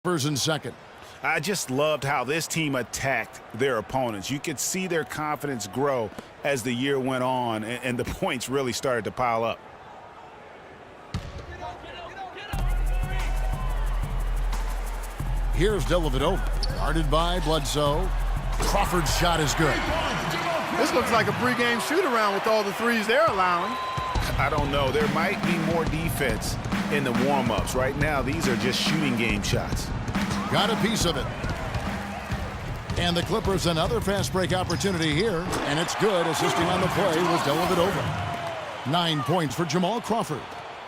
Clippers in second. I just loved how this team attacked their opponents. You could see their confidence grow as the year went on, and the points really started to pile up. Here's Dellavedova, guarded by Bledsoe. Crawford's shot is good. This looks like a pregame shoot-around with all the threes they're allowing. I don't know. There might be more defense in the warm-ups. Right now, these are just shooting game shots. Got a piece of it. And the Clippers another fast break opportunity here, and it's good. Assisting on the play was Dellavedova. 9 points for Jamal Crawford.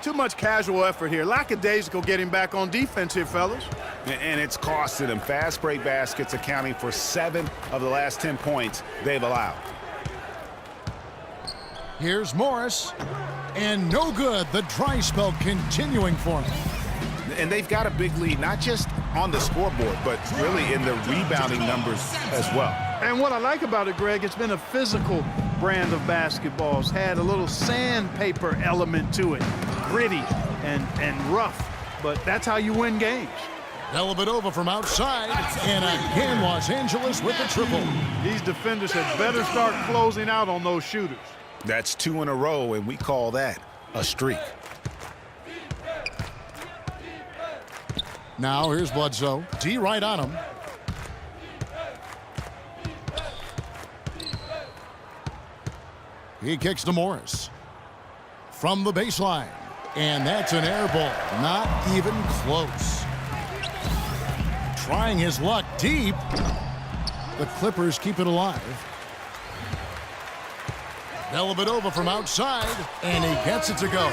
Too much casual effort here. Lackadaisical getting back on defense here, fellas. And it's costed them. Fast break baskets accounting for 7 of the last 10 points they've allowed. Here's Morris. And no good. The dry spell continuing for him. And they've got a big lead, not just on the scoreboard, but really in the rebounding numbers as well. And what I like about it, Greg, it's been a physical brand of basketball. It's had a little sandpaper element to it. Gritty and rough. But that's how you win games. Dellavedova from outside. And again, Los Angeles with the triple. These defenders had better start closing out on those shooters. That's 2 in a row, and we call that a streak. Now here's Bledsoe. D right on him. He kicks to Morris. From the baseline. And that's an air ball. Not even close. Trying his luck deep. The Clippers keep it alive. Dellavedova from outside. And he gets it to go.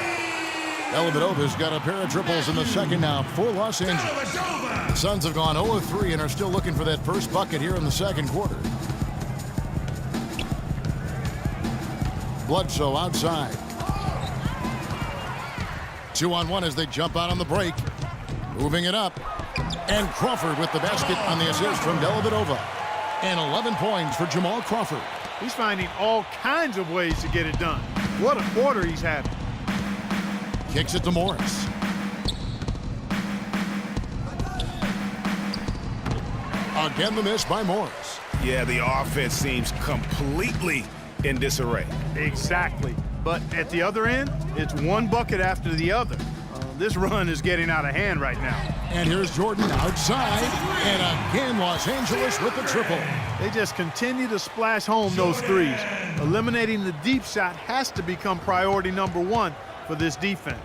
Dellavedova's got a pair of triples in the second now for Los Angeles. The Suns have gone 0 of 3 and are still looking for that first bucket here in the second quarter. Bledsoe outside. 2-on-1 as they jump out on the break. Moving it up. And Crawford with the basket on the assist from Dellavedova. And 11 points for Jamal Crawford. He's finding all kinds of ways to get it done. What a quarter he's having. Kicks it to Morris. Again, the miss by Morris. Yeah, the offense seems completely in disarray. Exactly. But at the other end, it's one bucket after the other. This run is getting out of hand right now. And here's Jordan outside. And again, Los Angeles with the triple. They just continue to splash home those threes. Eliminating the deep shot has to become priority number 1 for this defense.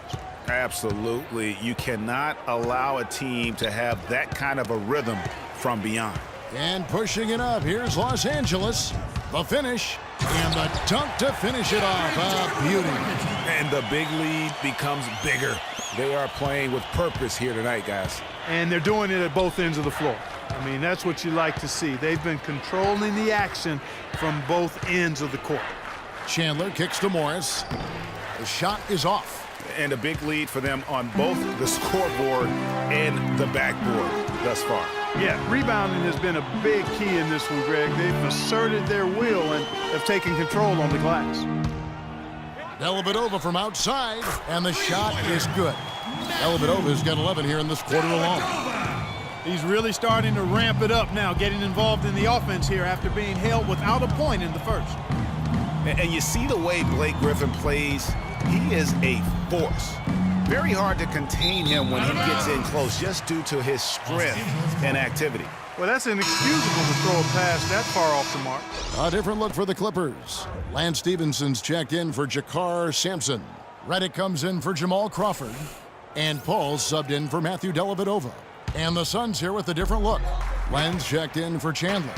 Absolutely. You cannot allow a team to have that kind of a rhythm from beyond. And pushing it up. Here's Los Angeles. The finish. And the dunk to finish it off. A beauty. And the big lead becomes bigger. They are playing with purpose here tonight, guys. And they're doing it at both ends of the floor. I mean, that's what you like to see. They've been controlling the action from both ends of the court. Chandler kicks to Morris. The shot is off. And a big lead for them on both the scoreboard and the backboard thus far. Yeah, rebounding has been a big key in this one, Greg. They've asserted their will and have taken control on the glass. Dellavedova from outside, and the shot is good. Dellavedova's got 11 here in this quarter alone. He's really starting to ramp it up now, getting involved in the offense here after being held without a point in the first. And you see the way Blake Griffin plays. He is a force. Very hard to contain him when he gets in close just due to his strength and activity. Well, that's inexcusable to throw a pass that far off the mark. A different look for the Clippers. Lance Stephenson's checked in for Jakar Sampson. Reddick comes in for Jamal Crawford. And Paul's subbed in for Matthew Dellavedova. And the Suns here with a different look. Lenz checked in for Chandler.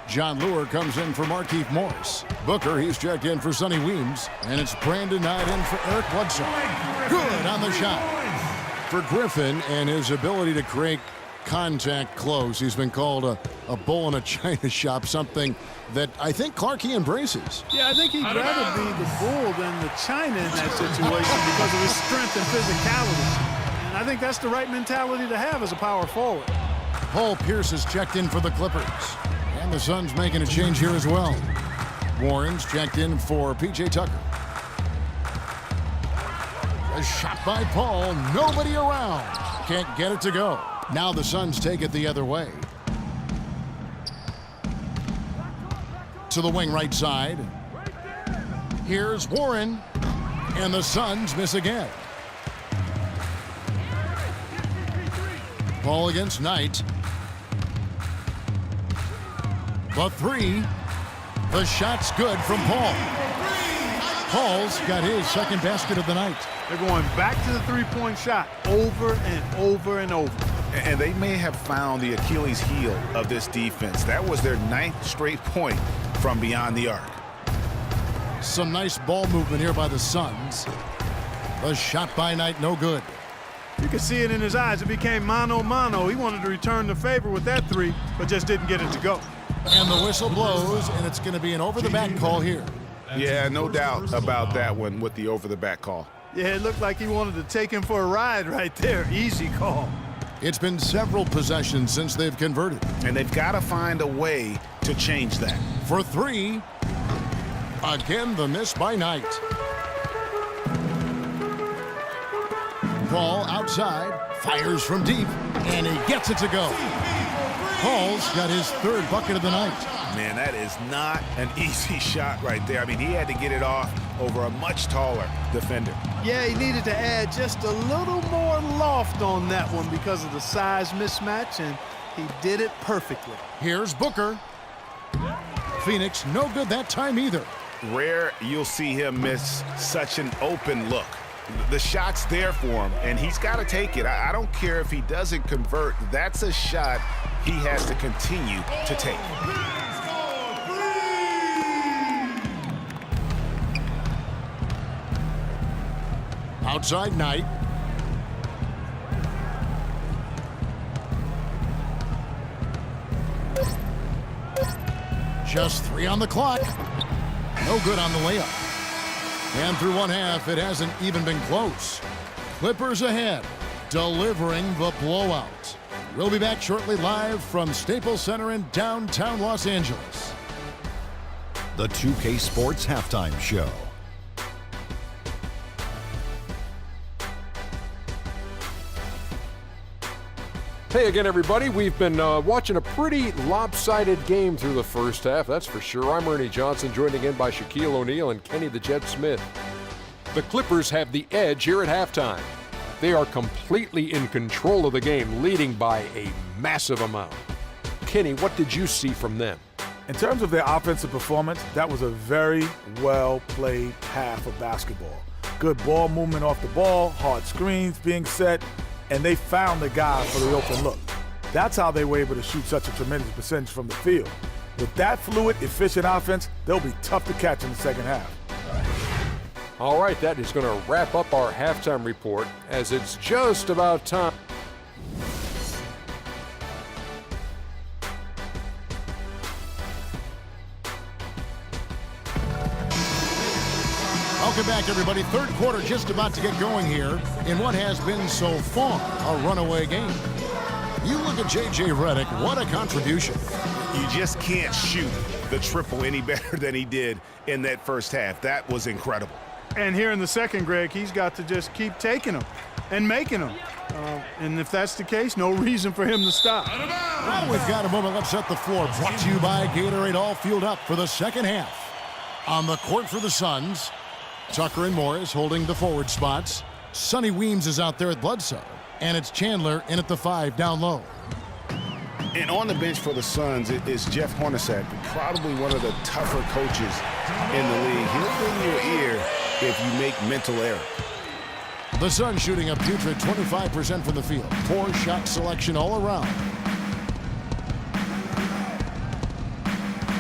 John Lure comes in for Markieff Morris. Booker, he's checked in for Sonny Weems. And it's Brandon Knight in for Eric Bledsoe. Good on the shot. For Griffin and his ability to create contact close, he's been called a bull in a china shop, something that I think Clarkey embraces. Yeah, I think he'd rather be the bull than the china in that situation because of his strength and physicality. And I think that's the right mentality to have as a power forward. Paul Pierce is checked in for the Clippers. And the Suns making a change here as well. Warren's checked in for P.J. Tucker. A shot by Paul. Nobody around. Can't get it to go. Now the Suns take it the other way. To the wing right side. Here's Warren. And the Suns miss again. Ball against Knight. The three. The shot's good from Paul. Paul's got his second basket of the night. They're going back to the three-point shot over and over and over. And they may have found the Achilles heel of this defense. That was their 9th straight point from beyond the arc. Some nice ball movement here by the Suns. The shot by Knight, no good. You can see it in his eyes. It became mano-mano. He wanted to return the favor with that three, but just didn't get it to go. And the whistle blows, and it's going to be an over-the-back call here. Yeah, no doubt about that one with the over-the-back call. Yeah, it looked like he wanted to take him for a ride right there. Easy call. It's been several possessions since they've converted. And they've got to find a way to change that. For three. Again, the miss by Knight. Paul outside, fires from deep, and he gets it to go. Paul's got his 3rd bucket of the night. Man, that is not an easy shot right there. I mean, he had to get it off over a much taller defender. Yeah, he needed to add just a little more loft on that one because of the size mismatch, and he did it perfectly. Here's Booker. Phoenix, no good that time either. Rare you'll see him miss such an open look. The shot's there for him, and he's got to take it. I don't care if he doesn't convert. That's a shot he has to continue to take. Outside Knight. Just 3 on the clock. No good on the layup. And through one half, it hasn't even been close. Clippers ahead, delivering the blowout. We'll be back shortly live from Staples Center in downtown Los Angeles. The 2K Sports Halftime Show. Hey again, everybody. We've been watching a pretty lopsided game through the first half, that's for sure. I'm Ernie Johnson, joined again by Shaquille O'Neal and Kenny the Jet Smith. The Clippers have the edge here at halftime. They are completely in control of the game, leading by a massive amount. Kenny, what did you see from them? In terms of their offensive performance, that was a very well-played half of basketball. Good ball movement off the ball, hard screens being set, and they found the guy for the open look. That's how they were able to shoot such a tremendous percentage from the field. With that fluid, efficient offense, they'll be tough to catch in the second half. All right, that is going to wrap up our halftime report, as it's just about time. Welcome back, everybody. Third quarter just about to get going here in what has been so far a runaway game. You look at J.J. Redick, what a contribution. You just can't shoot the triple any better than he did in that first half. That was incredible. And here in the second, Greg, he's got to just keep taking them and making them. And if that's the case, no reason for him to stop. Well, we've got a moment left set the floor. Brought to you by Gatorade, all fueled up for the second half. On the court for the Suns, Tucker and Morris holding the forward spots. Sonny Weems is out there at Bledsoe. And it's Chandler in at the 5 down low. And on the bench for the Suns is Jeff Hornacek, probably one of the tougher coaches in the league. He'll bring your ear if you make mental error. The Suns shooting a putrid 25% from the field. Poor shot selection all around.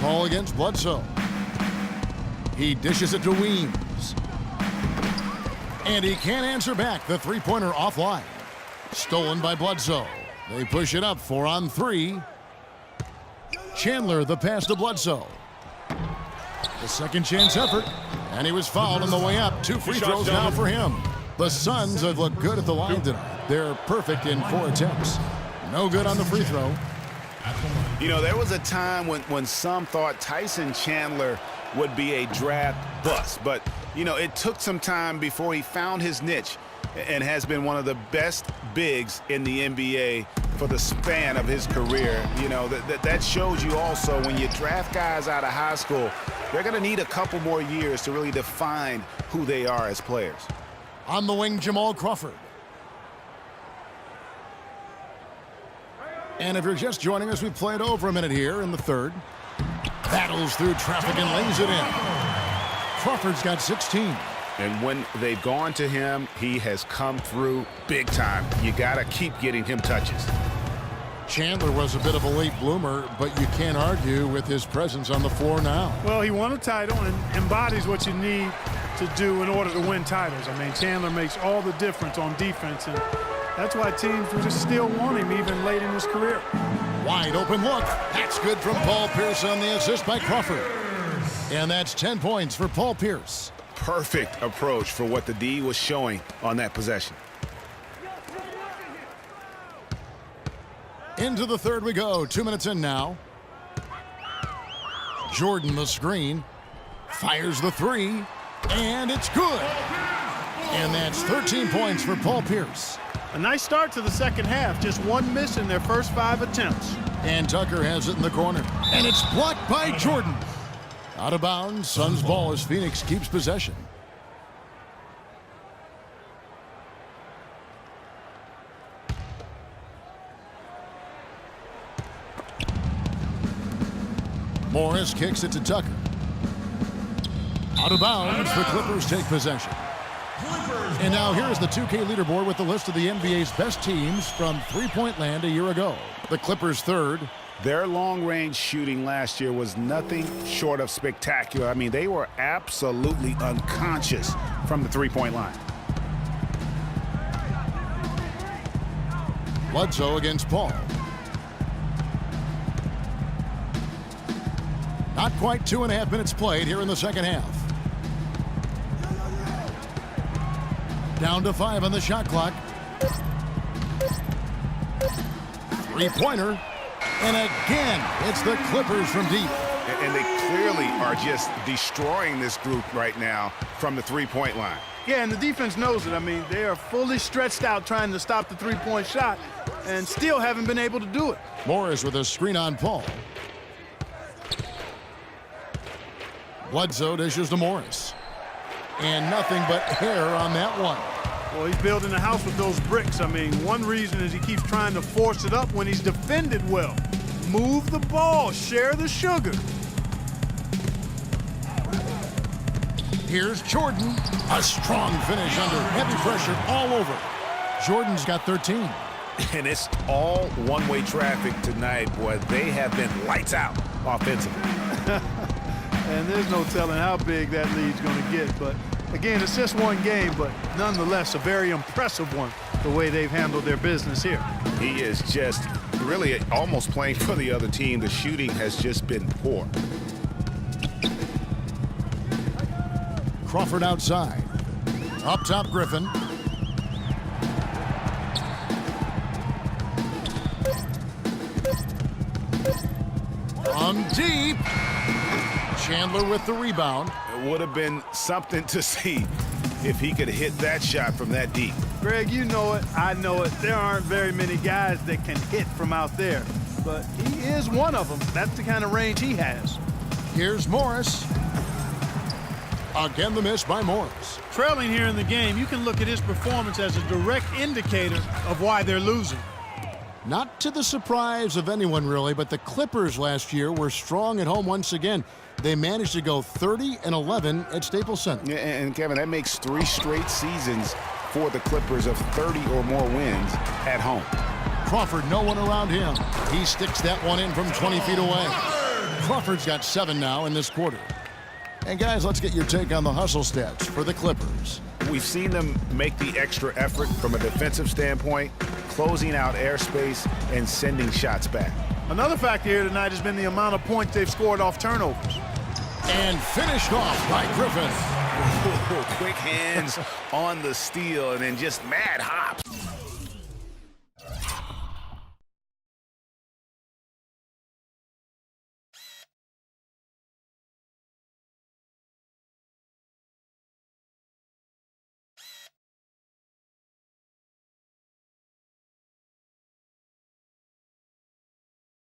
Ball against Bledsoe. He dishes it to Weems. And he can't answer back. The three-pointer offline. Stolen by Bledsoe. They push it up 4 on 3. Chandler the pass to Bledsoe. The second chance effort. And he was fouled on the way up. 2 free throws now for him. The Suns have looked good at the line tonight. They're perfect in 4 attempts. No good on the free throw. You know, there was a time when some thought Tyson Chandler would be a draft bust. But, you know, it took some time before he found his niche and has been one of the best bigs in the NBA for the span of his career. You know, that shows you also when you draft guys out of high school, they're going to need a couple more years to really define who they are as players. On the wing, Jamal Crawford. And if you're just joining us, we've played over a minute here in the third. Battles through traffic and lays it in. Crawford's got 16. And when they've gone to him, he has come through big time. You got to keep getting him touches. Chandler was a bit of a late bloomer, but you can't argue with his presence on the floor now. Well, he won a title and embodies what you need to do in order to win titles. I mean, Chandler makes all the difference on defense, and that's why teams will just still want him even late in his career. Wide open look. That's good from Paul Pierce on the assist by Crawford. And that's 10 points for Paul Pierce. Perfect approach for what the D was showing on that possession. Into the third we go. 2 minutes in now. Jordan the screen. Fires the three. And it's good. And that's 13 points for Paul Pierce. A nice start to the second half. Just one miss in their first 5 attempts. And Tucker has it in the corner. And it's blocked by Jordan. Out of bounds. Suns ball as Phoenix keeps possession. Morris kicks it to Tucker. Out of bounds. The Clippers take possession. And now here's the 2K leaderboard with the list of the NBA's best teams from three-point land a year ago. The Clippers third. Their long-range shooting last year was nothing short of spectacular. I mean, they were absolutely unconscious from the three-point line. Bledsoe against Paul. Not quite 2.5 minutes played here in the second half. Down to 5 on the shot clock. Three-pointer. And again, it's the Clippers from deep. And they clearly are just destroying this group right now from the three-point line. Yeah, and the defense knows it. I mean, they are fully stretched out trying to stop the three-point shot and still haven't been able to do it. Morris with a screen on Paul. Bledsoe dishes to Morris. And nothing but air on that one. Well, he's building a house with those bricks. I mean, one reason is he keeps trying to force it up when he's defended well. Move the ball, share the sugar. Here's Jordan. A strong finish under heavy pressure all over. Jordan's got 13. And it's all one-way traffic tonight, boy. They have been lights out offensively. And there's no telling how big that lead's going to get. But, again, it's just one game, but nonetheless a very impressive one, the way they've handled their business here. He is just really almost playing for the other team. The shooting has just been poor. Crawford outside. Up top, Griffin. From deep. Chandler with the rebound. It would have been something to see if he could hit that shot from that deep. Greg, you know it. I know it. There aren't very many guys that can hit from out there, but he is one of them. That's the kind of range he has. Here's Morris. Again, the miss by Morris. Trailing here in the game, you can look at his performance as a direct indicator of why they're losing. Not to the surprise of anyone, really, but the Clippers last year were strong at home once again. They managed to go 30-11 at Staples Center. Yeah, and Kevin, that makes 3 straight seasons for the Clippers of 30 or more wins at home. Crawford, no one around him. He sticks that one in from 20 feet away. Crawford's got 7 now in this quarter. And guys, let's get your take on the hustle stats for the Clippers. We've seen them make the extra effort from a defensive standpoint, closing out airspace and sending shots back. Another factor here tonight has been the amount of points they've scored off turnovers. And finished off by Griffin. Quick hands on the steal and then just mad hops